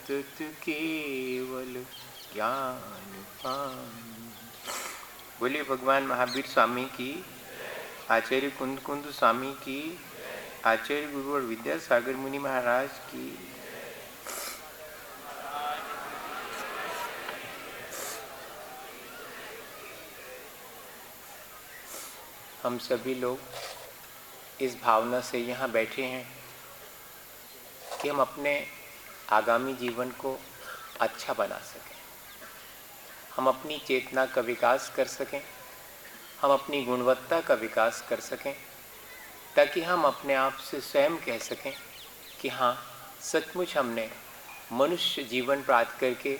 सतत केवल ज्ञान पान। बोलिए भगवान महावीर स्वामी की, आचार्य कुंद कुंद स्वामी की, आचार्य गुरुवर विद्यासागर मुनि महाराज की। हम सभी लोग इस भावना से यहाँ बैठे हैं कि हम अपने आगामी जीवन को अच्छा बना सकें, हम अपनी चेतना का विकास कर सकें, हम अपनी गुणवत्ता का विकास कर सकें, ताकि हम अपने आप से स्वयं कह सकें कि हाँ, सचमुच हमने मनुष्य जीवन प्राप्त करके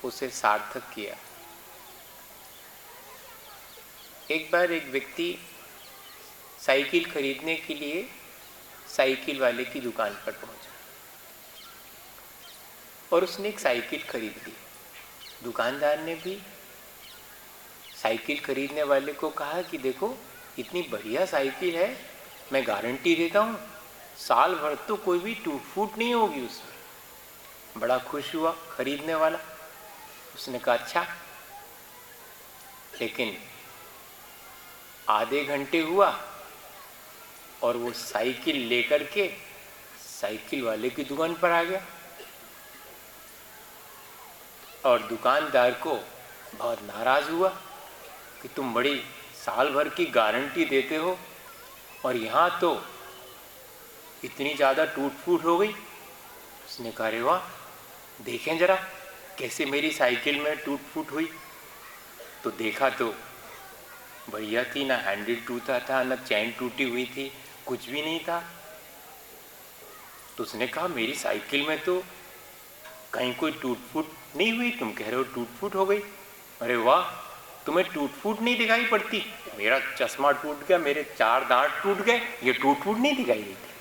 उसे सार्थक किया। एक बार एक व्यक्ति साइकिल खरीदने के लिए साइकिल वाले की दुकान पर पहुंचा और उसने एक साइकिल खरीद ली। दुकानदार ने भी साइकिल खरीदने वाले को कहा कि देखो, इतनी बढ़िया साइकिल है, मैं गारंटी देता हूँ साल भर तो कोई भी टूट फूट नहीं होगी उसमें। बड़ा खुश हुआ खरीदने वाला। उसने कहा अच्छा। लेकिन आधे घंटे हुआ और वो साइकिल लेकर के साइकिल वाले की दुकान पर आ गया और दुकानदार को बहुत नाराज हुआ कि तुम बड़ी साल भर की गारंटी देते हो और यहाँ तो इतनी ज़्यादा टूट फूट हो गई। उसने कहा अरे वाह, देखें जरा कैसे मेरी साइकिल में टूट फूट हुई। तो देखा तो बढ़िया थी, ना हैंडल टूटा था, ना चैन टूटी हुई थी, कुछ भी नहीं था। तो उसने कहा मेरी साइकिल में तो कहीं कोई टूट फूट नहीं हुई, तुम कह रहे हो टूट फूट हो गई। अरे वाह, तुम्हें टूट फूट नहीं दिखाई पड़ती? मेरा चश्मा टूट गया, मेरे 4 दांत टूट गए, ये टूट फूट नहीं दिखाई देती।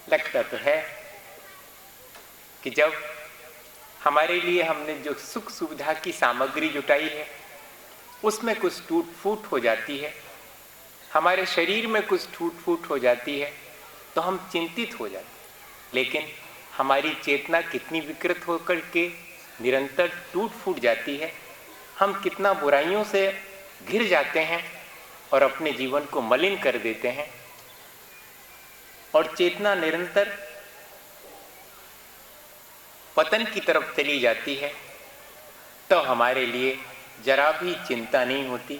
लगता तो है कि जब हमारे लिए हमने जो सुख सुविधा की सामग्री जुटाई है उसमें कुछ टूट फूट हो जाती है, हमारे शरीर में कुछ टूट फूट हो जाती है, तो हम चिंतित हो जाते हैं। लेकिन हमारी चेतना कितनी विकृत होकर के निरंतर टूट फूट जाती है, हम कितना बुराइयों से घिर जाते हैं और अपने जीवन को मलिन कर देते हैं, और चेतना निरंतर पतन की तरफ चली जाती है, तो हमारे लिए जरा भी चिंता नहीं होती।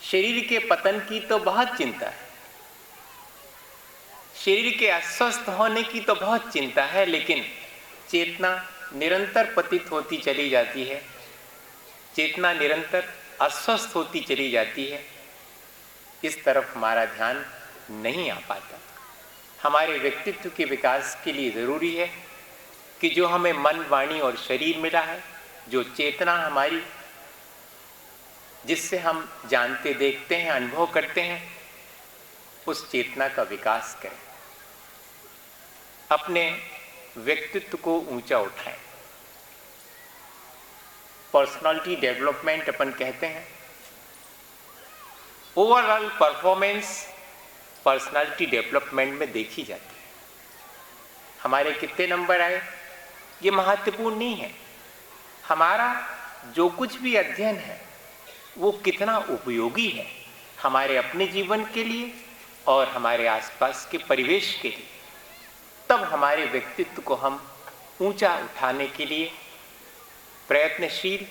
शरीर के पतन की तो बहुत चिंता है, शरीर के अस्वस्थ होने की तो बहुत चिंता है, लेकिन चेतना निरंतर पतित होती चली जाती है, चेतना निरंतर अस्वस्थ होती चली जाती है, इस तरफ हमारा ध्यान नहीं आ पाता। हमारे व्यक्तित्व के विकास के लिए ज़रूरी है कि जो हमें मन, वाणी और शरीर मिला है, जो चेतना हमारी, जिससे हम जानते, देखते हैं, अनुभव करते हैं, उस चेतना का विकास करें, अपने व्यक्तित्व को ऊंचा उठाएं। पर्सनालिटी डेवलपमेंट अपन कहते हैं। ओवरऑल परफॉर्मेंस पर्सनालिटी डेवलपमेंट में देखी जाती है। हमारे कितने नंबर आए ये महत्वपूर्ण नहीं है, हमारा जो कुछ भी अध्ययन है वो कितना उपयोगी है हमारे अपने जीवन के लिए और हमारे आसपास के परिवेश के लिए। तब हमारे व्यक्तित्व को हम ऊंचा उठाने के लिए प्रयत्नशील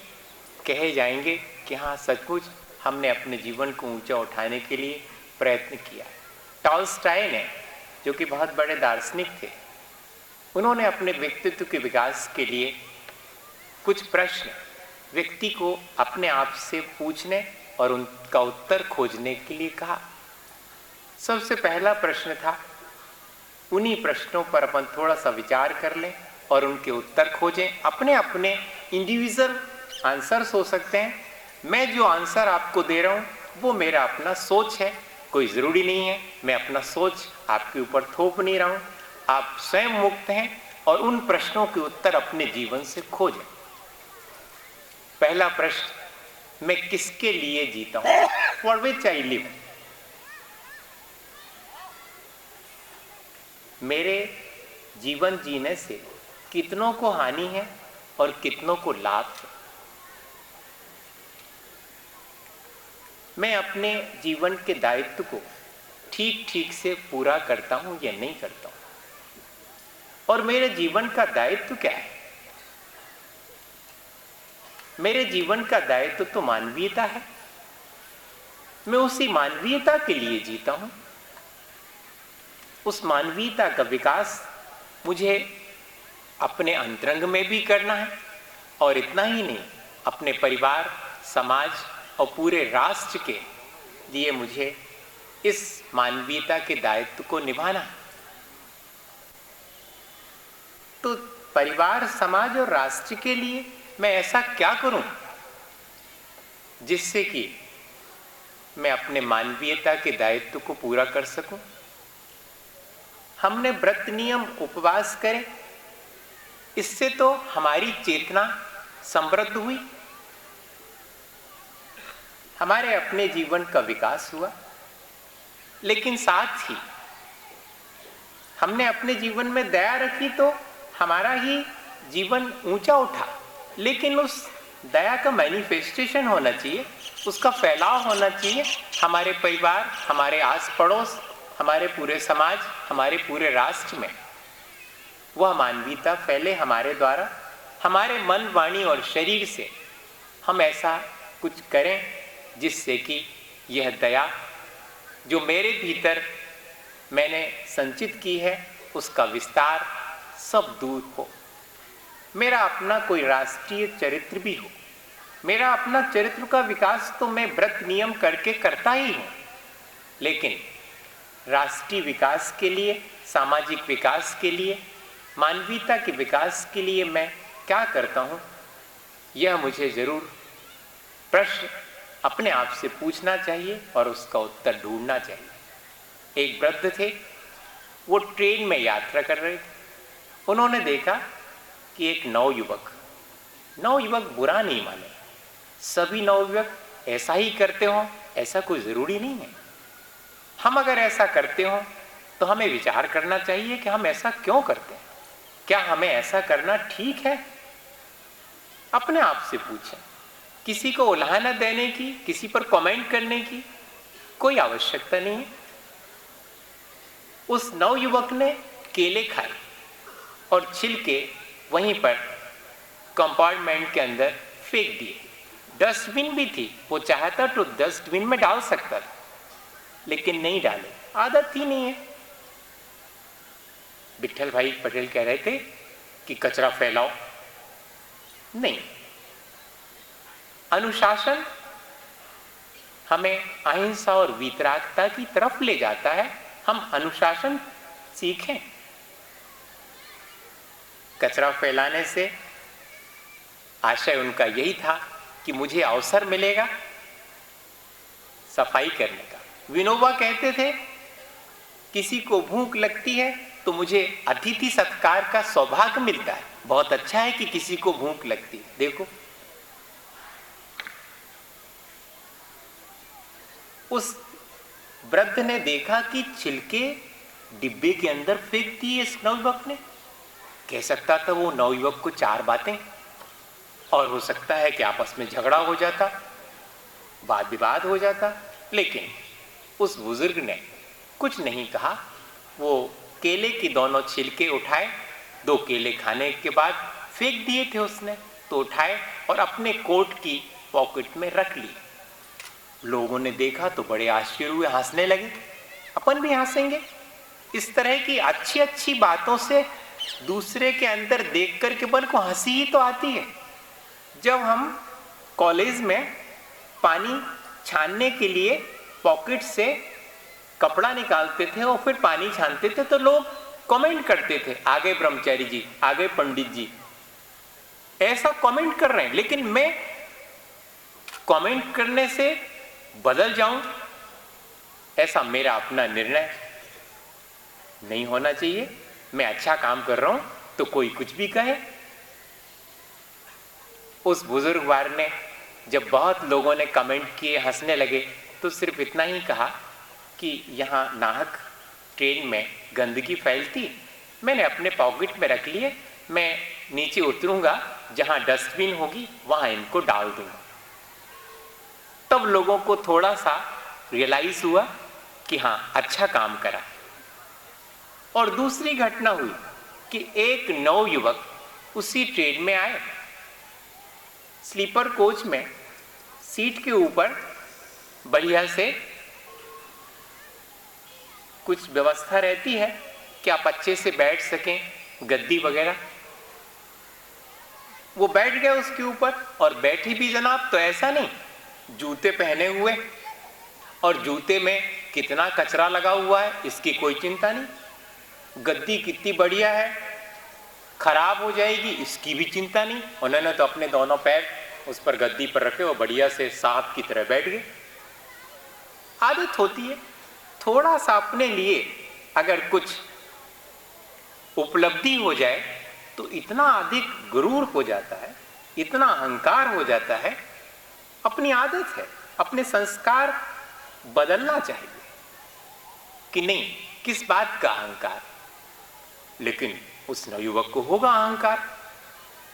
कहे जाएंगे कि हाँ, सचमुच हमने अपने जीवन को ऊंचा उठाने के लिए प्रयत्न किया। टॉलस्टॉय ने, जो कि बहुत बड़े दार्शनिक थे, उन्होंने अपने व्यक्तित्व के विकास के लिए कुछ प्रश्न व्यक्ति को अपने आप से पूछने और उनका उत्तर खोजने के लिए कहा। सबसे पहला प्रश्न था, उन्हीं प्रश्नों पर अपन थोड़ा सा विचार कर लें और उनके उत्तर खोजें। अपने अपने इंडिविजुअल आंसर्स हो सकते हैं। मैं जो आंसर आपको दे रहा हूँ वो मेरा अपना सोच है, कोई ज़रूरी नहीं है मैं अपना सोच आपके ऊपर थोप नहीं रहा हूँ। आप स्वयं मुक्त हैं और उन प्रश्नों के उत्तर अपने जीवन से खोजें। पहला प्रश्न, मैं किसके लिए जीता हूँ? For which I live. मेरे जीवन जीने से कितनों को हानि है और कितनों को लाभ है। मैं अपने जीवन के दायित्व को ठीक ठीक से पूरा करता हूं या नहीं करता हूं, और मेरे जीवन का दायित्व क्या है? मेरे जीवन का दायित्व तो मानवीयता है। मैं उसी मानवीयता के लिए जीता हूं। उस मानवीयता का विकास मुझे अपने अंतरंग में भी करना है, और इतना ही नहीं, अपने परिवार, समाज और पूरे राष्ट्र के लिए मुझे इस मानवीयता के दायित्व को निभाना है। तो परिवार, समाज और राष्ट्र के लिए मैं ऐसा क्या करूं जिससे कि मैं अपने मानवीयता के दायित्व को पूरा कर सकूं? हमने व्रत, नियम, उपवास करे, इससे तो हमारी चेतना समृद्ध हुई, हमारे अपने जीवन का विकास हुआ, लेकिन साथ ही हमने अपने जीवन में दया रखी तो हमारा ही जीवन ऊंचा उठा। लेकिन उस दया का मैनिफेस्टेशन होना चाहिए, उसका फैलाव होना चाहिए हमारे परिवार, हमारे आस पड़ोस, हमारे पूरे समाज, हमारे पूरे राष्ट्र में। वह मानवीयता फैले हमारे द्वारा, हमारे मन, वाणी और शरीर से हम ऐसा कुछ करें जिससे कि यह दया जो मेरे भीतर मैंने संचित की है उसका विस्तार सब दूर हो। मेरा अपना कोई राष्ट्रीय चरित्र भी हो। मेरा अपना चरित्र का विकास तो मैं व्रत, नियम करके करता ही हूँ, लेकिन राष्ट्रीय विकास के लिए, सामाजिक विकास के लिए, मानवीयता के विकास के लिए मैं क्या करता हूँ, यह मुझे जरूर प्रश्न अपने आप से पूछना चाहिए और उसका उत्तर ढूंढना चाहिए। एक वृद्ध थे, वो ट्रेन में यात्रा कर रहे थे। उन्होंने देखा कि एक नवयुवक बुरा नहीं माने, सभी नवयुवक ऐसा ही करते हो ऐसा कोई ज़रूरी नहीं है। हम अगर ऐसा करते हो तो हमें विचार करना चाहिए कि हम ऐसा क्यों करते हैं, क्या हमें ऐसा करना ठीक है? अपने आप से पूछें। किसी को उलाहना देने की, किसी पर कमेंट करने की कोई आवश्यकता नहीं है। उस नवयुवक ने केले खाए और छिलके वहीं पर कंपार्टमेंट के अंदर फेंक दिए। डस्टबिन भी थी, वो चाहता तो डस्टबिन में डाल सकता था, लेकिन नहीं डाले, आदत ही नहीं है। विट्ठल भाई पटेल कह रहे थे कि कचरा फैलाओ नहीं। अनुशासन हमें अहिंसा और वीतरागता की तरफ ले जाता है। हम अनुशासन सीखें। कचरा फैलाने से आशय उनका यही था कि मुझे अवसर मिलेगा सफाई करने का। विनोबा कहते थे किसी को भूख लगती है तो मुझे अतिथि सत्कार का सौभाग्य मिलता है। बहुत अच्छा है कि किसी को भूख लगती है। देखो, उस वृद्ध ने देखा कि छिलके डिब्बे के अंदर फेंक दिए इस नवयुवक ने। कह सकता था वो नवयुवक को चार बातें, और हो सकता है कि आपस में झगड़ा हो जाता, वाद विवाद हो जाता, लेकिन उस बुजुर्ग ने कुछ नहीं कहा। वो केले की दोनों छिलके उठाए, 2 केले खाने के बाद फेंक दिए थे उसने, तो उठाए और अपने कोट की पॉकेट में रख लिए। लोगों ने देखा तो बड़े आश्चर्य हुए, हंसने लगे। अपन भी हंसेंगे। इस तरह की अच्छी अच्छी बातों से दूसरे के अंदर देख कर के मन को हंसी ही तो आती है। जब हम कॉलेज में पानी छानने के लिए पॉकेट से कपड़ा निकालते थे और फिर पानी छानते थे तो लोग कमेंट करते थे, आगे ब्रह्मचारी जी, आगे पंडित जी, ऐसा कमेंट कर रहे हैं। लेकिन मैं कमेंट करने से बदल जाऊं, ऐसा मेरा अपना निर्णय नहीं होना चाहिए। मैं अच्छा काम कर रहा हूं तो कोई कुछ भी कहे। उस बुजुर्गवार ने जब बहुत लोगों ने कमेंट किए, हंसने लगे, तो सिर्फ इतना ही कहा कि यहाँ नाहक ट्रेन में गंदगी फैलती, मैंने अपने पॉकेट में रख लिए, मैं नीचे उतरूंगा, जहां डस्टबिन होगी वहां इनको डाल दूंगा। तब लोगों को थोड़ा सा रियलाइज हुआ कि हाँ, अच्छा काम करा। और दूसरी घटना हुई कि एक नवयुवक उसी ट्रेन में आए। स्लीपर कोच में सीट के ऊपर बढ़िया से कुछ व्यवस्था रहती है कि आप अच्छे से बैठ सकें, गद्दी वगैरह। वो बैठ गया उसके ऊपर, और बैठी भी जनाब तो ऐसा नहीं, जूते पहने हुए, और जूते में कितना कचरा लगा हुआ है इसकी कोई चिंता नहीं। गद्दी कितनी बढ़िया है, खराब हो जाएगी इसकी भी चिंता नहीं। उन्होंने तो अपने दोनों पैर उस पर गद्दी पर रखे और बढ़िया से सांप की तरह बैठ गए। आदत होती है, थोड़ा सा अपने लिए अगर कुछ उपलब्धि हो जाए तो इतना अधिक गुरूर हो जाता है, इतना अहंकार हो जाता है। अपनी आदत है, अपने संस्कार बदलना चाहिए कि नहीं, किस बात का अहंकार। लेकिन उस नवयुवक को होगा अहंकार।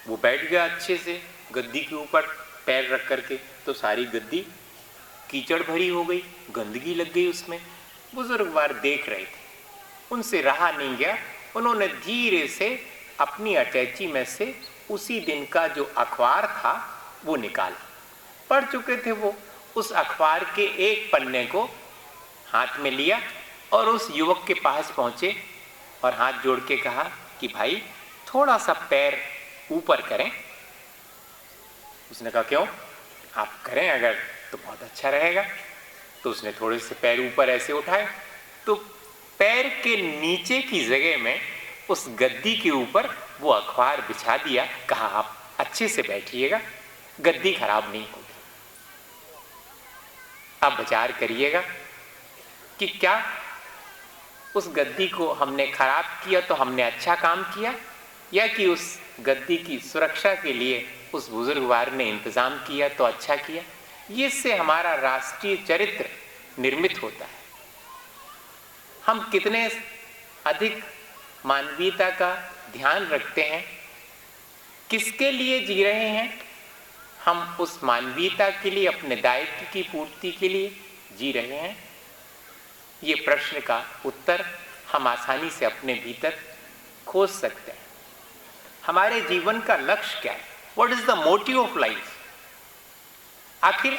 वो बैठ गया अच्छे से गद्दी के ऊपर पैर रख करके, तो सारी गद्दी कीचड़ भरी हो गई, गंदगी लग गई उसमें। बुजुर्गवार देख रहे थे, उनसे रहा नहीं गया। उन्होंने धीरे से अपनी अटैची में से उसी दिन का जो अखबार था वो निकाला। पढ़ चुके थे वो। उस अखबार के एक पन्ने को हाथ में लिया और उस युवक के पास पहुंचे और हाथ जोड़ के कहा कि भाई थोड़ा सा पैर ऊपर करें। उसने कहा क्यों? आप करें अगर तो बहुत अच्छा रहेगा। तो उसने थोड़े से पैर ऊपर ऐसे उठाए, तो पैर के नीचे की जगह में उस गद्दी के ऊपर वो अखबार बिछा दिया। कहा आप अच्छे से बैठिएगा, गद्दी खराब नहीं होगी। आप विचार करिएगा कि क्या उस गद्दी को हमने खराब किया तो हमने अच्छा काम किया, या कि उस गद्दी की सुरक्षा के लिए उस बुजुर्गवार ने इंतजाम किया तो अच्छा किया। ये से हमारा राष्ट्रीय चरित्र निर्मित होता है। हम कितने अधिक मानवीयता का ध्यान रखते हैं, किसके लिए जी रहे हैं। हम उस मानवीयता के लिए, अपने दायित्व की पूर्ति के लिए जी रहे हैं। ये प्रश्न का उत्तर हम आसानी से अपने भीतर खोज सकते हैं। हमारे जीवन का लक्ष्य क्या है? What is the motive of life? आखिर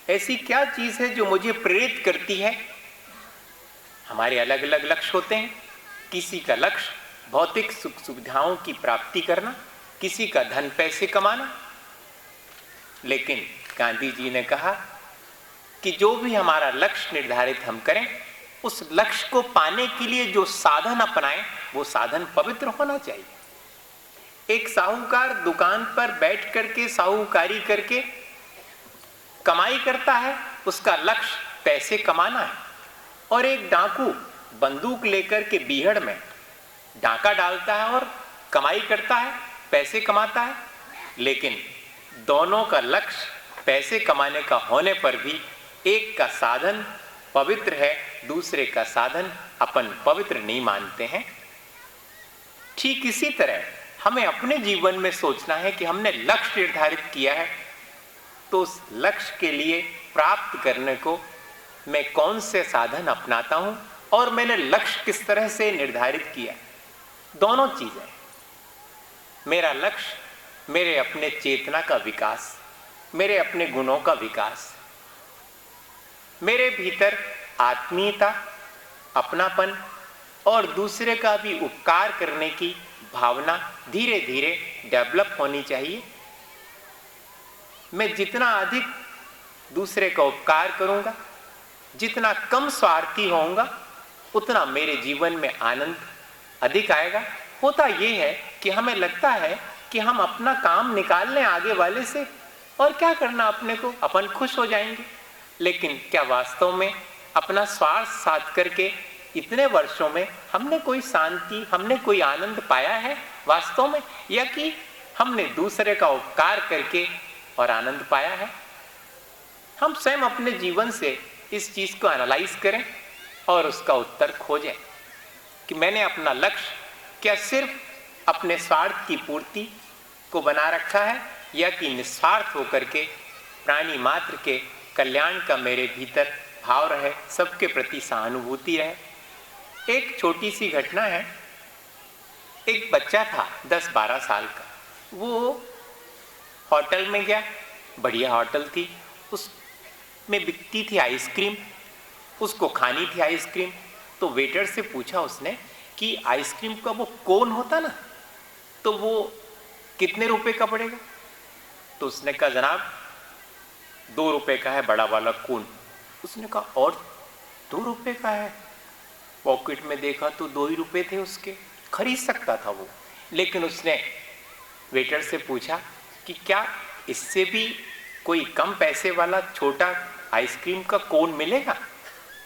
ऐसी क्या चीज है जो मुझे प्रेरित करती है? हमारे अलग अलग लक्ष्य होते हैं। किसी का लक्ष्य भौतिक सुख सुविधाओं की प्राप्ति करना, किसी का धन पैसे कमाना। लेकिन गांधी जी ने कहा कि जो भी हमारा लक्ष्य निर्धारित हम करें, उस लक्ष्य को पाने के लिए जो साधन अपनाएं, वो साधन पवित्र होना चाहिए। एक साहूकार दुकान पर बैठ करके साहूकारी करके कमाई करता है, उसका लक्ष्य पैसे कमाना है। और एक डाकू बंदूक लेकर के बीहड़ में डाका डालता है और कमाई करता है, पैसे कमाता है। लेकिन दोनों का लक्ष्य पैसे कमाने का होने पर भी एक का साधन पवित्र है, दूसरे का साधन अपन पवित्र नहीं मानते हैं। ठीक इसी तरह हमें अपने जीवन में सोचना है कि हमने लक्ष्य निर्धारित किया है, तो उस लक्ष्य के लिए प्राप्त करने को मैं कौन से साधन अपनाता हूं और मैंने लक्ष्य किस तरह से निर्धारित किया। दोनों चीजें। मेरा लक्ष्य मेरे अपने चेतना का विकास, मेरे अपने गुणों का विकास, मेरे भीतर आत्मीयता, अपनापन और दूसरे का भी उपकार करने की भावना धीरे धीरे डेवलप होनी चाहिए। मैं जितना अधिक दूसरे का उपकार करूंगा, जितना कम स्वार्थी होऊंगा, उतना मेरे जीवन में आनंद अधिक आएगा। होता यह है कि हमें लगता है कि हम अपना काम निकाल लें आगे वाले से, और क्या करना अपने को, अपन खुश हो जाएंगे। लेकिन क्या वास्तव में अपना स्वार्थ साध करके इतने वर्षों में हमने कोई शांति, हमने कोई आनंद पाया है वास्तव में, या कि हमने दूसरे का उपकार करके और आनंद पाया है? हम स्वयं अपने जीवन से इस चीज को एनालाइज करें और उसका उत्तर खोजें कि मैंने अपना लक्ष्य क्या सिर्फ अपने स्वार्थ की पूर्ति को बना रखा है, या कि निस्वार्थ होकर के प्राणी मात्र के कल्याण का मेरे भीतर भाव रहे, सबके प्रति सहानुभूति रहे। एक छोटी सी घटना है। एक बच्चा था 10-12 साल का, वो होटल में गया, बढ़िया होटल थी, उसमें बिकती थी आइसक्रीम, उसको खानी थी आइसक्रीम। तो वेटर से पूछा उसने कि आइसक्रीम का वो कोन होता ना, तो वो कितने रुपए का पड़ेगा? तो उसने कहा जनाब 2 रुपए का है बड़ा वाला कोन। उसने कहा और 2 रुपए का है? पॉकेट में देखा तो 2 ही रुपए थे उसके, खरीद सकता था वो। लेकिन उसने वेटर से पूछा कि क्या इससे भी कोई कम पैसे वाला छोटा आइसक्रीम का कोन मिलेगा?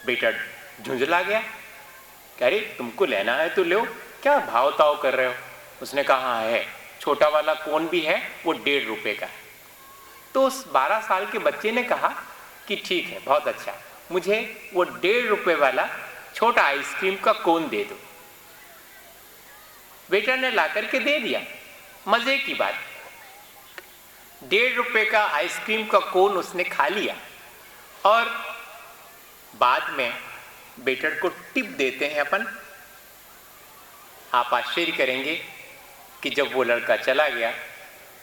वेटर झुंझला गया, कह रहे तुमको लेना है तो लो, क्या भाव ताव कर रहे हो? उसने कहा हाँ है, छोटा वाला कोन भी है, वो 1.5 रुपए का है। तो उस 12 साल के बच्चे ने कहा कि ठीक है, बहुत अच्छा, मुझे वो 1.5 रुपए वाला छोटा आइसक्रीम का कोन दे दो। वेटर ने ला करके दे दिया। मजे की बात, 1.5 रुपए का आइसक्रीम का कोन उसने खा लिया और बाद में वेटर को टिप देते हैं अपन। आप आश्चर्य करेंगे कि जब वो लड़का चला गया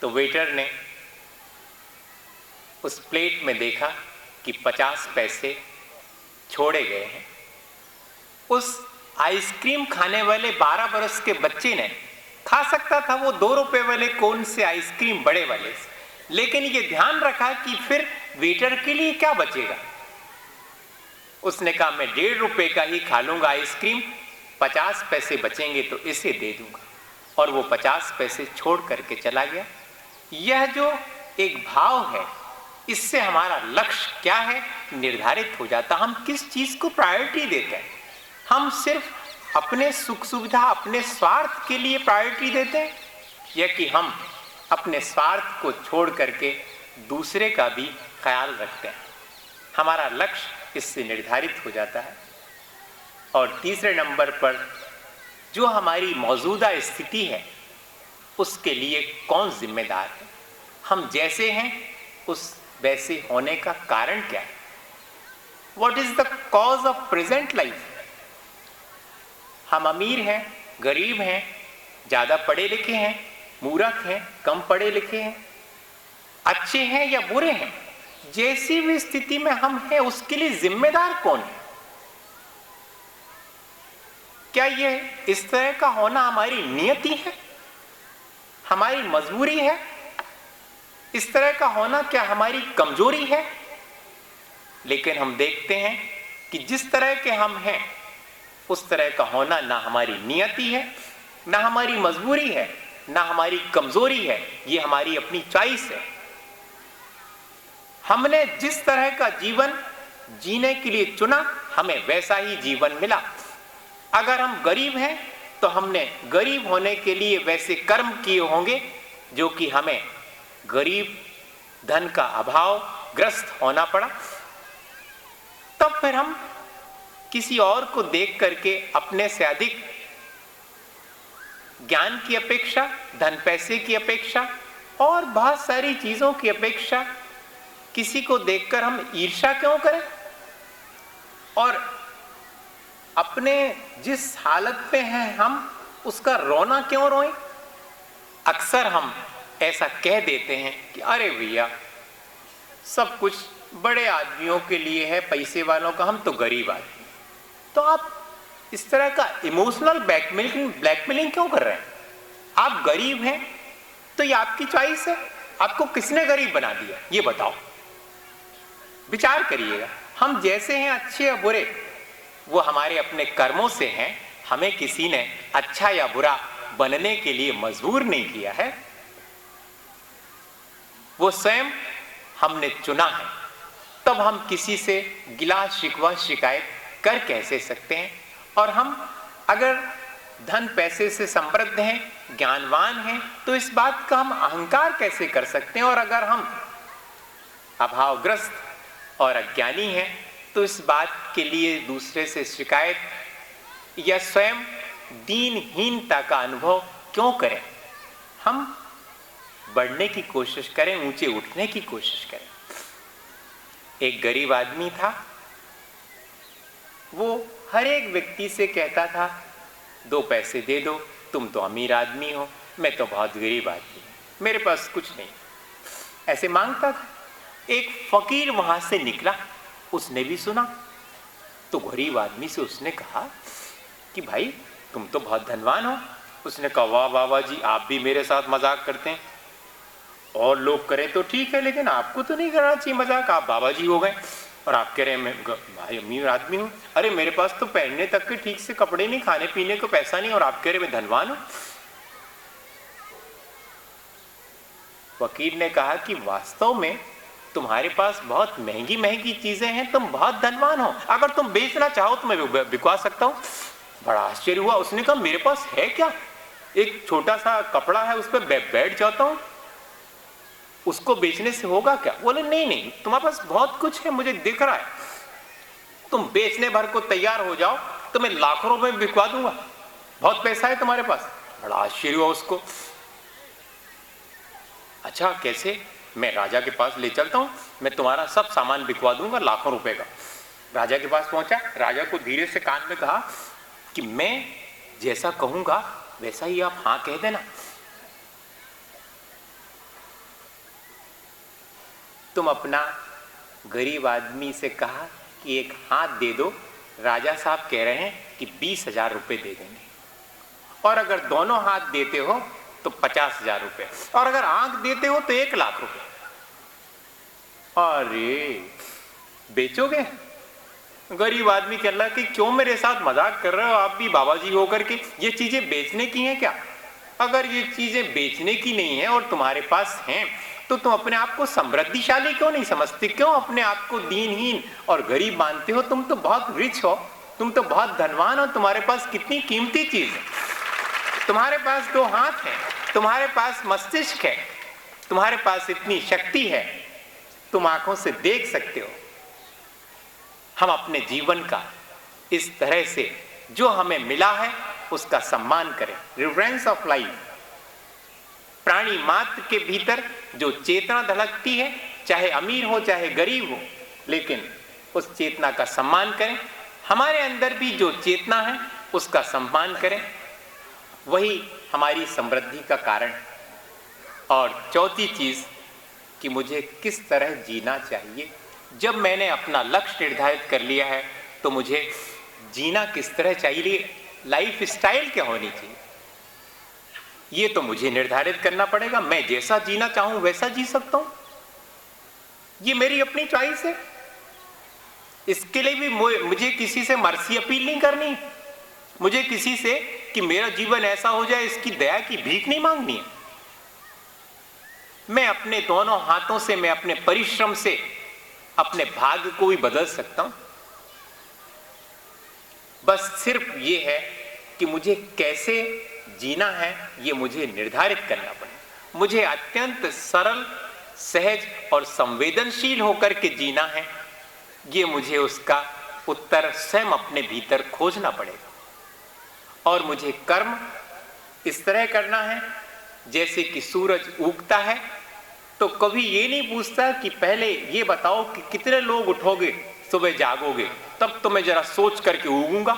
तो वेटर ने उस प्लेट में देखा कि 50 पैसे छोड़े गए हैं। उस आइसक्रीम खाने वाले 12 बरस के बच्चे ने खा सकता था वो 2 रुपए वाले कोन से आइसक्रीम बड़े वाले से, लेकिन ये ध्यान रखा कि फिर वेटर के लिए क्या बचेगा। उसने कहा मैं 1.5 रुपए का ही खा लूंगा आइसक्रीम, 50 पैसे बचेंगे तो इसे दे दूंगा, और वो 50 पैसे छोड़ करके चला गया। यह जो एक भाव है, इससे हमारा लक्ष्य क्या है निर्धारित हो जाता। हम किस चीज को प्रायोरिटी देते हैं? हम सिर्फ अपने सुख सुविधा, अपने स्वार्थ के लिए प्रायोरिटी देते हैं, या कि हम अपने स्वार्थ को छोड़ करके दूसरे का भी ख्याल रखते हैं? हमारा लक्ष्य इससे निर्धारित हो जाता है। और तीसरे नंबर पर जो हमारी मौजूदा स्थिति है उसके लिए कौन जिम्मेदार है? हम जैसे हैं उस वैसे होने का कारण क्या है? What is the cause of present life? हम अमीर हैं, गरीब हैं, ज्यादा पढ़े लिखे हैं, मूर्ख हैं, कम पढ़े लिखे हैं, अच्छे हैं या बुरे हैं, जैसी भी स्थिति में हम हैं उसके लिए जिम्मेदार कौन है? क्या ये इस तरह का होना हमारी नियति है, हमारी मजबूरी है? इस तरह का होना क्या हमारी कमजोरी है? लेकिन हम देखते हैं कि जिस तरह के हम हैं उस तरह का होना ना हमारी नियति है, ना हमारी मजबूरी है, ना हमारी कमजोरी है, ये हमारी अपनी चॉइस है। हमने जिस तरह का जीवन जीने के लिए चुना, हमें वैसा ही जीवन मिला। अगर हम गरीब हैं तो हमने गरीब होने के लिए वैसे कर्म किए होंगे जो कि हमें गरीब, धन का अभाव ग्रस्त होना पड़ा। तब फिर हम किसी और को देख करके अपने से अधिक ज्ञान की अपेक्षा, धन पैसे की अपेक्षा और बहुत सारी चीजों की अपेक्षा किसी को देखकर हम ईर्ष्या क्यों करें? और अपने जिस हालत पे हैं हम उसका रोना क्यों रोएं? अक्सर हम ऐसा कह देते हैं कि अरे भैया सब कुछ बड़े आदमियों के लिए है, पैसे वालों का, हम तो गरीब आदमी। तो आप इस तरह का इमोशनल ब्लैकमेलिंग क्यों कर रहे हैं? आप गरीब हैं तो ये आपकी चॉइस है, आपको किसने गरीब बना दिया ये बताओ। विचार करिएगा, हम जैसे हैं अच्छे या बुरे वो हमारे अपने कर्मों से हैं, हमें किसी ने अच्छा या बुरा बनने के लिए मजबूर नहीं किया है, वो स्वयं हमने चुना है। तब हम किसी से गिला शिकवा शिकायत कर कैसे सकते हैं? और हम अगर धन पैसे से समृद्ध हैं, ज्ञानवान हैं, तो इस बात का हम अहंकार कैसे कर सकते हैं? और अगर हम अभावग्रस्त और अज्ञानी हैं तो इस बात के लिए दूसरे से शिकायत या स्वयं दीनहीनता का अनुभव क्यों करें? हम बढ़ने की कोशिश करें, ऊंचे उठने की कोशिश करें। एक गरीब आदमी था, वो हर एक व्यक्ति से कहता था, 2 पैसे दे दो, तुम तो अमीर आदमी हो, मैं तो बहुत गरीब आदमी हूं, मेरे पास कुछ नहीं। ऐसे मांगता था। एक फकीर वहां से निकला, उसने भी सुना, तो गरीब आदमी से उसने कहा कि भाई तुम तो बहुत धनवान हो। उसने कहा, वाह बाबा जी, आप भी मेरे साथ मजाक करते हैं। और लोग करें तो ठीक है, लेकिन आपको तो नहीं करना चाहिए मजाक, आप बाबा जी हो गए और आप कह रहे हैं मैं भाई अमीर आदमी हूँ। अरे मेरे पास तो पहनने तक के ठीक से कपड़े नहीं, खाने पीने को पैसा नहीं, और आप कह रहे मैं धनवान हूँ। वकील ने कहा कि वास्तव में तुम्हारे पास बहुत महंगी महंगी चीजें हैं, तुम बहुत धनवान हो, अगर तुम बेचना चाहो तो मैं बिकवा सकता हूँ। बड़ा आश्चर्य हुआ। उसने कहा, मेरे पास है क्या, एक छोटा सा कपड़ा है, उस पर बैठ जाता हूँ, उसको बेचने से होगा क्या? बोले, नहीं नहीं, तुम्हारे पास बहुत कुछ है, मुझे दिख रहा है, तुम बेचने भर को तैयार हो जाओ तो मैं लाखों रुपए में बिकवा दूंगा, बहुत पैसा है तुम्हारे पास। बड़ा आश्चर्य हुआ उसको। अच्छा कैसे? मैं राजा के पास ले चलता हूं, मैं तुम्हारा सब सामान बिकवा दूंगा लाखों रुपए का। राजा के पास पहुंचा, राजा को धीरे से कान में कहा कि मैं जैसा कहूंगा वैसा ही आप हाँ कह देना। तुम अपना गरीब आदमी से कहा कि एक हाथ दे दो, राजा साहब कह रहे हैं कि 20,000 रुपये दे देंगे, और अगर दोनों हाथ देते हो तो 50,000 रुपये, और अगर आंख देते हो तो 1,00,000 रुपये। अरे बेचोगे? गरीब आदमी कह रहा कि क्यों मेरे साथ मजाक कर रहे हो, आप भी बाबा जी होकर के, ये चीजें बेचने की हैं क्या? अगर ये चीजें बेचने की नहीं है और तुम्हारे पास हैं तो तुम अपने आप को समृद्धिशाली क्यों नहीं समझते? क्यों अपने आप को दीनहीन और गरीब मानते हो? तुम तो बहुत रिच हो, तुम तो बहुत धनवान हो, तुम्हारे पास कितनी कीमती चीज है। तुम्हारे पास 2 हाथ हैं, तुम्हारे पास मस्तिष्क है, तुम्हारे पास इतनी शक्ति है, तुम आंखों से देख सकते हो। हम अपने जीवन का इस तरह से जो हमें मिला है उसका सम्मान करें, रिवरेंस ऑफ लाइफ। प्राणी मात्र के भीतर जो चेतना धड़कती है, चाहे अमीर हो चाहे गरीब हो, लेकिन उस चेतना का सम्मान करें। हमारे अंदर भी जो चेतना है उसका सम्मान करें, वही हमारी समृद्धि का कारण। और चौथी चीज कि मुझे किस तरह जीना चाहिए। जब मैंने अपना लक्ष्य निर्धारित कर लिया है तो मुझे जीना किस तरह चाहिए, लाइफ स्टाइल क्या होनी चाहिए, ये तो मुझे निर्धारित करना पड़ेगा। मैं जैसा जीना चाहूं वैसा जी सकता हूं, ये मेरी अपनी चॉइस है। इसके लिए भी मुझे किसी से मर्सी अपील नहीं करनी, मुझे किसी से कि मेरा जीवन ऐसा हो जाए इसकी दया की भीख नहीं मांगनी है। मैं अपने दोनों हाथों से, मैं अपने परिश्रम से अपने भाग्य को भी बदल सकता हूं। बस सिर्फ ये है कि मुझे कैसे जीना है ये मुझे निर्धारित करना पड़ेगा। मुझे अत्यंत सरल, सहज और संवेदनशील होकर के जीना है, ये मुझे उसका उत्तर स्वयं अपने भीतर खोजना पड़ेगा। और मुझे कर्म इस तरह करना है जैसे कि सूरज उगता है तो कभी ये नहीं पूछता कि पहले ये बताओ कि कितने लोग उठोगे सुबह जागोगे, तब तो मैं जरा सोच करके उगूंगा।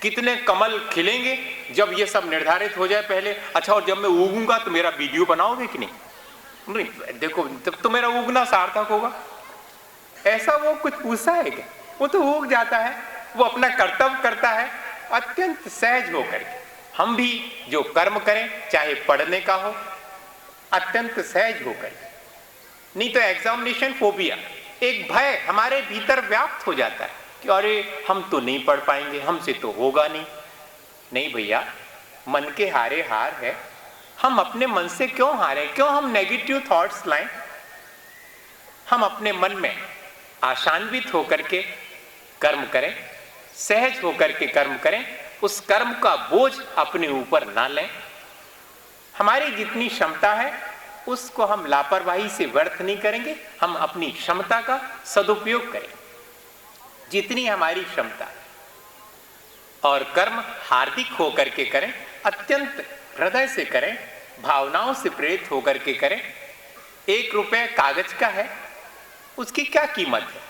कितने कमल खिलेंगे, जब ये सब निर्धारित हो जाए पहले। अच्छा, और जब मैं उगूंगा तो मेरा वीडियो बनाओगे कि नहीं? नहीं, देखो तब तो मेरा उगना सार्थक होगा। ऐसा वो कुछ पूछता है क्या? वो तो उग जाता है, वो अपना कर्तव्य करता है अत्यंत सहज होकर के। हम भी जो कर्म करें, चाहे पढ़ने का हो, अत्यंत सहज होकर। नहीं तो एग्जामिनेशन फोबिया, एक भय हमारे भीतर व्याप्त हो जाता है कि अरे हम तो नहीं पढ़ पाएंगे, हमसे तो होगा नहीं। नहीं भैया, मन के हारे हार है। हम अपने मन से क्यों हारे? क्यों हम नेगेटिव थॉट्स लाएं? हम अपने मन में आशान्वित होकर के कर्म करें, सहज होकर के कर्म करें, उस कर्म का बोझ अपने ऊपर ना लें। हमारी जितनी क्षमता है उसको हम लापरवाही से व्यर्थ नहीं करेंगे, हम अपनी क्षमता का सदुपयोग करें। जितनी हमारी क्षमता, और कर्म हार्दिक होकर के करें, अत्यंत हृदय से करें, भावनाओं से प्रेरित होकर के करें। 1 रुपये कागज का है, उसकी क्या कीमत है?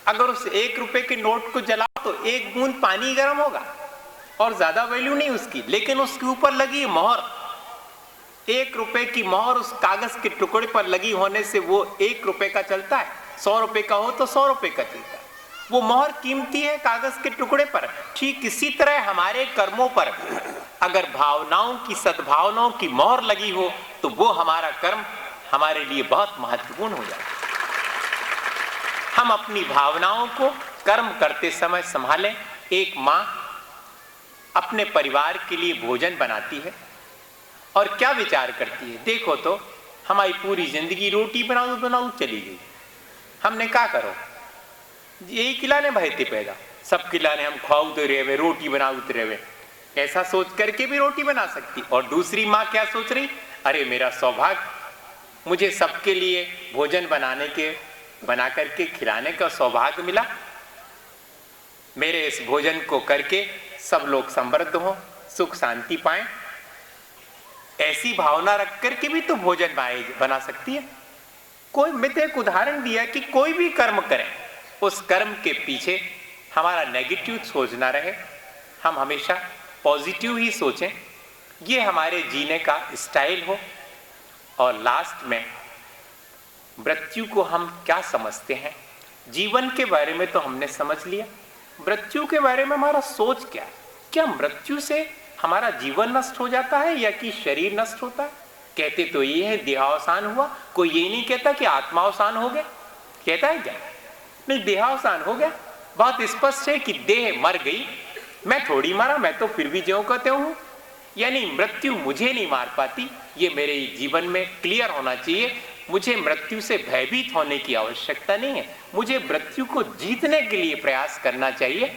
अगर उस 1 रुपये के नोट को जलाओ तो 1 बूंद पानी गर्म होगा और ज्यादा वैल्यू नहीं उसकी, लेकिन उसके ऊपर लगी मोहर, 1 रुपये की मोहर उस कागज के टुकड़े पर लगी होने से वो 1 रुपये का चलता है। 100 रुपये का हो तो 100 रुपये का चलता है। वो मोहर कीमती है कागज के टुकड़े पर। ठीक इसी तरह हमारे कर्मों पर अगर भावनाओं की, सद्भावनाओं की मोहर लगी हो तो वो हमारा कर्म हमारे लिए बहुत महत्वपूर्ण हो जाता है। हम अपनी भावनाओं को कर्म करते समय संभालें। एक माँ अपने परिवार के लिए भोजन बनाती है और क्या विचार करती है, देखो तो हमारी पूरी जिंदगी रोटी बनाओ बनाओ चली गई, हमने क्या करो, यही खिलाने भाई थे पैदा, सब खिलाने, हम खाऊते रहे, रोटी बनाते रहे, ऐसा सोच करके भी रोटी बना सकती। और दूसरी माँ क्या सोच रही, अरे मेरा सौभाग्य, मुझे सबके लिए भोजन बना करके खिलाने का सौभाग्य मिला, मेरे इस भोजन को करके सब लोग समृद्ध हों, सुख शांति पाएं। ऐसी भावना रख करके भी तो भोजन बना सकती है। मैं तो एक उदाहरण दिया कि कोई भी कर्म करें, उस कर्म के पीछे हमारा नेगेटिव सोच ना रहे, हम हमेशा पॉजिटिव ही सोचें, ये हमारे जीने का स्टाइल हो। और लास्ट में मृत्यु को हम क्या समझते हैं, जीवन के बारे में तो हमने समझ लिया, मृत्यु के बारे में हमारा सोच क्या है? क्या मृत्यु से हमारा जीवन नष्ट हो जाता है या कि शरीर नष्ट होता है? कहते तो ये है देहावसान हुआ, कोई ये नहीं कहता कि आत्मावसान हो गया, कहता है क्या? नहीं, देहावसान हो गया। बहुत स्पष्ट है कि देह मर गई, मैं थोड़ी मारा, मैं तो फिर भी ज्यों कहते हूं। यानी मृत्यु मुझे नहीं मार पाती, ये मेरे जीवन में क्लियर होना चाहिए। मुझे मृत्यु से भयभीत होने की आवश्यकता नहीं है, मुझे मृत्यु को जीतने के लिए प्रयास करना चाहिए।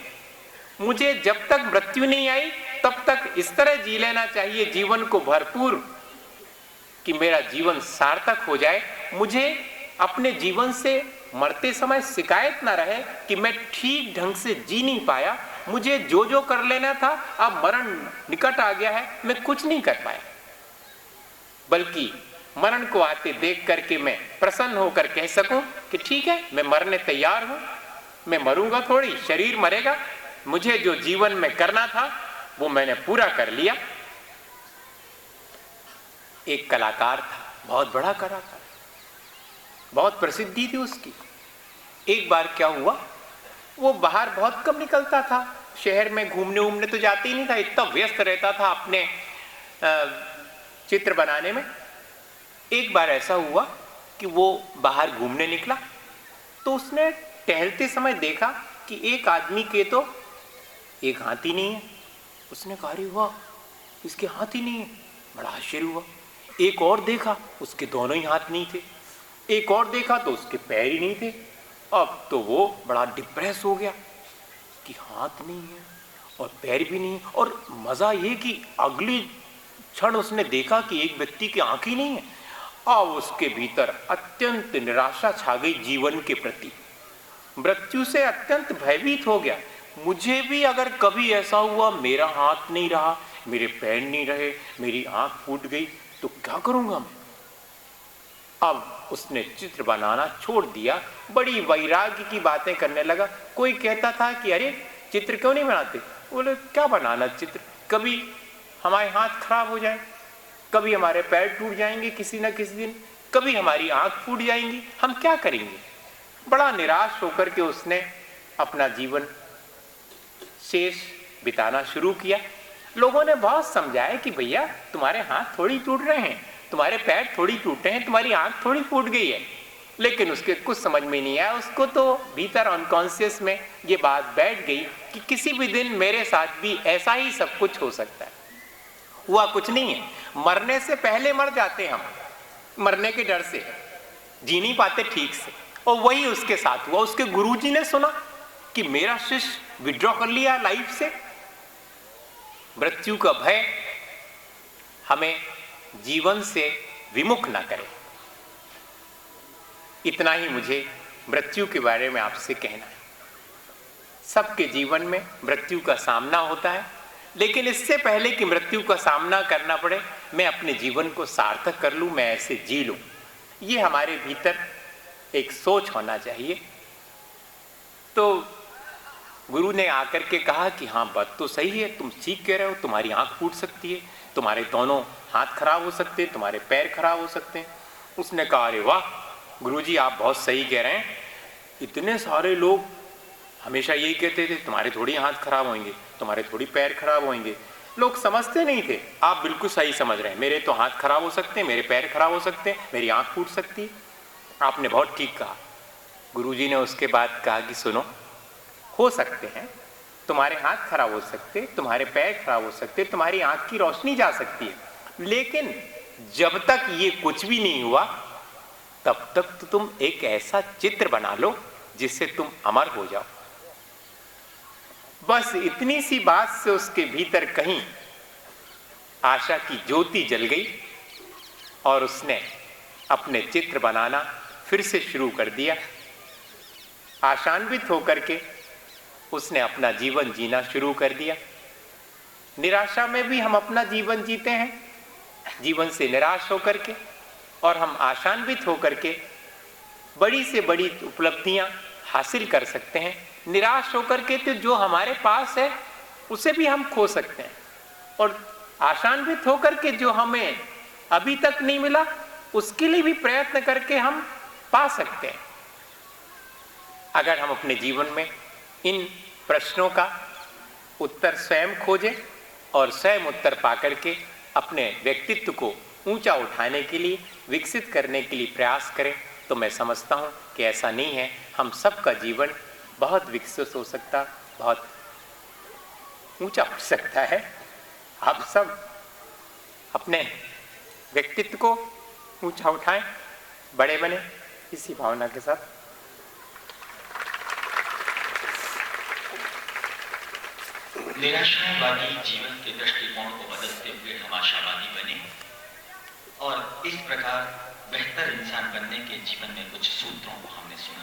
मुझे जब तक मृत्यु नहीं आई तब तक इस तरह जी लेना चाहिए जीवन को भरपूर कि मेरा जीवन सार्थक हो जाए। मुझे अपने जीवन से मरते समय शिकायत ना रहे कि मैं ठीक ढंग से जी नहीं पाया, मुझे जो जो कर लेना था, अब मरण निकट आ गया है, मैं कुछ नहीं कर पाया, बल्कि मरण को आते देख करके मैं प्रसन्न होकर कह सकूं कि ठीक है, मैं मरने तैयार हूं, मैं मरूंगा थोड़ी, शरीर मरेगा, मुझे जो जीवन में करना था वो मैंने पूरा कर लिया। एक कलाकार था, बहुत बड़ा कलाकार, बहुत प्रसिद्धि थी उसकी। एक बार क्या हुआ, वो बाहर बहुत कम निकलता था, शहर में घूमने तो जाते ही नहीं था, इतना व्यस्त रहता था अपने चित्र बनाने में। एक बार ऐसा हुआ कि वो बाहर घूमने निकला तो उसने टहलते समय देखा कि एक आदमी के तो एक हाथ ही नहीं है। उसने कहा अरे वाह, इसके हाथ ही नहीं है, बड़ा आश्चर्य हुआ। एक और देखा, उसके दोनों ही हाथ नहीं थे। एक और देखा तो उसके पैर ही नहीं थे। अब तो वो बड़ा डिप्रेस हो गया कि हाथ नहीं है और पैर भी नहीं है। और मजा ये कि अगली क्षण उसने देखा कि एक व्यक्ति की आंख ही नहीं है। अब उसके भीतर अत्यंत निराशा छा गई जीवन के प्रति, मृत्यु से अत्यंत भयभीत हो गया। मुझे भी अगर कभी ऐसा हुआ, मेरा हाथ नहीं रहा, मेरे पैर नहीं रहे, मेरी आंख फूट गई, तो क्या करूंगा मैं? अब उसने चित्र बनाना छोड़ दिया, बड़ी वैराग्य की बातें करने लगा। कोई कहता था कि अरे चित्र क्यों नहीं बनाते? बोले क्या बनाना चित्र, कभी हमारे हाथ खराब हो जाए, कभी हमारे पैर टूट जाएंगे किसी न किसी दिन, कभी हमारी आंख फूट जाएंगी, हम क्या करेंगे? बड़ा निराश होकर के उसने अपना जीवन शेष बिताना शुरू किया। लोगों ने बहुत समझाया कि भैया तुम्हारे हाथ थोड़ी टूट रहे हैं, तुम्हारे पैर थोड़ी टूटे हैं, तुम्हारी आंख थोड़ी फूट गई है, लेकिन उसके कुछ समझ में नहीं आया। उसको तो भीतर अनकॉन्शियस में ये बात बैठ गई कि किसी भी दिन मेरे साथ भी ऐसा ही सब कुछ हो सकता है। हुआ कुछ नहीं है, मरने से पहले मर जाते हम, मरने के डर से जी नहीं पाते ठीक से। और वही उसके साथ हुआ। उसके गुरुजी ने सुना कि मेरा शिष्य विड्रॉ कर लिया लाइफ से। मृत्यु का भय हमें जीवन से विमुख ना करे। इतना ही मुझे मृत्यु के बारे में आपसे कहना है। सबके जीवन में मृत्यु का सामना होता है, लेकिन इससे पहले कि मृत्यु का सामना करना पड़े, मैं अपने जीवन को सार्थक कर लूं, मैं ऐसे जी लूं। ये हमारे भीतर एक सोच होना चाहिए। तो गुरु ने आकर के कहा कि हाँ, बात तो सही है, तुम ठीक कह रहे हो, तुम्हारी आंख फूट सकती है, तुम्हारे दोनों हाथ खराब हो सकते हैं, तुम्हारे पैर खराब हो सकते हैं। उसने कहा, अरे वाह गुरुजी, आप बहुत सही कह रहे हैं। इतने सारे लोग हमेशा यही कहते थे, तुम्हारे थोड़ी हाथ खराब होंगे, तुम्हारे थोड़ी पैर खराब होंगे। लोग समझते नहीं थे। आप बिल्कुल सही समझ रहे हैं, मेरे तो हाथ खराब हो सकते हैं, मेरे पैर खराब हो सकते हैं, मेरी आंख फूट सकती है। आपने बहुत ठीक कहा। गुरुजी ने उसके बाद कहा कि सुनो, हो सकते हैं, तुम्हारे हाथ खराब हो सकते, तुम्हारे पैर खराब हो सकते, तुम्हारी आंख की रोशनी जा सकती है, लेकिन जब तक ये कुछ भी नहीं हुआ तब तक तो तुम एक ऐसा चित्र बना लो जिससे तुम अमर हो जाओ। बस इतनी सी बात से उसके भीतर कहीं आशा की ज्योति जल गई और उसने अपने चित्र बनाना फिर से शुरू कर दिया। आशान्वित होकर के उसने अपना जीवन जीना शुरू कर दिया। निराशा में भी हम अपना जीवन जीते हैं, जीवन से निराश होकर के, और हम आशान्वित होकर के बड़ी से बड़ी उपलब्धियां हासिल कर सकते हैं। निराश होकर के तो जो हमारे पास है उसे भी हम खो सकते हैं, और आशान्वित होकर के जो हमें अभी तक नहीं मिला उसके लिए भी प्रयत्न करके हम पा सकते हैं। अगर हम अपने जीवन में इन प्रश्नों का उत्तर स्वयं खोजें और स्वयं उत्तर पाकर के अपने व्यक्तित्व को ऊंचा उठाने के लिए, विकसित करने के लिए प्रयास करें, तो मैं समझता हूं कि ऐसा नहीं है। हम सबका जीवन बहुत विकसित हो सकता, बहुत ऊंचा हो सकता है। आप सब अपने व्यक्तित्व को ऊंचा उठाएं, बड़े बने, इसी भावना के साथ। निराशावादी जीवन के दृष्टिकोण को बदलते हुए हम आशावादी बने और इस प्रकार बेहतर इंसान बनने के जीवन में कुछ सूत्रों को हमने सुना।